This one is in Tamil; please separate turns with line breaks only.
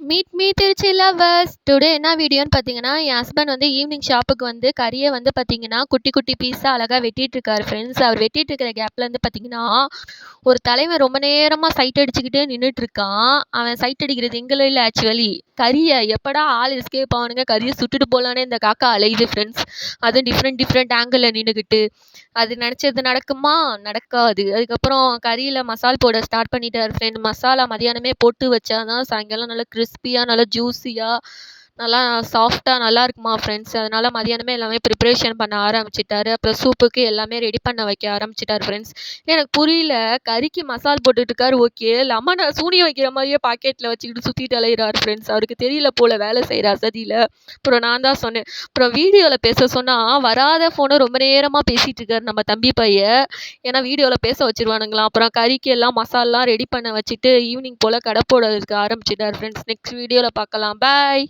Meet me Trichy lovers today என்ன வீடியோன்னு பார்த்தீங்கன்னா, என் ஹஸ்பண்ட் வந்து ஈவினிங் ஷாப்புக்கு வந்து கறியை வந்து பார்த்தீங்கன்னா, குட்டி குட்டி பீஸாக அழகாக வெட்டிட்டு இருக்காரு ஃப்ரெண்ட்ஸ். அவர் வெட்டிட்டு இருக்கிற கேப்ல இருந்து பார்த்தீங்கன்னா, ஒரு தலைவன் ரொம்ப நேரமாக சைட் அடிச்சுக்கிட்டே நின்றுட்டு இருக்கான். அவன் சைட் அடிக்கிறது எங்களை இல்லை, ஆக்சுவலி கறியை எப்படா ஆள் எஸ்கேப் ஆகணுங்க, கறியை சுட்டுட்டு போகலான்னு இந்த காக்கா அலையுது ஃப்ரெண்ட்ஸ். அதுவும் டிஃப்ரெண்ட் டிஃப்ரெண்ட் ஆங்கிளில் நின்றுக்கிட்டு அது நினச்சது நடக்குமா? நடக்காது. அதுக்கப்புறம் கறியில் மசால் போட ஸ்டார்ட் பண்ணிட்டார் ஃப்ரெண்ட். மசாலா மதியானமே போட்டு வச்சா தான் சாயங்காலம் நல்லா கிறிஸ்பியாக நல்லா ஜூஸியாக நல்லா சாஃப்டாக நல்லா இருக்குமா ஃப்ரெண்ட்ஸ். அதனால் மதியானமே எல்லாமே ப்ரிப்ரேஷன் பண்ண ஆரம்பிச்சிட்டாரு. அப்புறம் சூப்புக்கு எல்லாமே ரெடி பண்ண வைக்க ஆரம்பிச்சிட்டார் ஃப்ரெண்ட்ஸ். எனக்கு புரியல, கறிக்கு மசால் போட்டுட்ருக்காரு ஓகே, லெமனை சூனியம் வைக்கிற மாதிரியே பாக்கெட்டில் வச்சுக்கிட்டு சுற்றிட்டு அலையிறாரு ஃப்ரெண்ட்ஸ். அவருக்கு தெரியல போல் வேலை செய்கிற அசதியில். அப்புறம் நான் தான் சொன்னேன். அப்புறம் வீடியோவில் பேச சொன்னால் வராத ஃபோனை ரொம்ப நேரமாக பேசிகிட்டு இருக்காரு நம்ம தம்பி பையன். ஏன்னா வீடியோவில் பேச வச்சிருவானுங்களாம். அப்புறம் கறிக்கு எல்லாம் மசாலாம் ரெடி பண்ண வச்சுட்டு ஈவினிங் போல் கடை போட இருக்க ஆரம்பிச்சிட்டார் ஃப்ரெண்ட்ஸ். நெக்ஸ்ட் வீடியோவில் பார்க்கலாம். பாய்.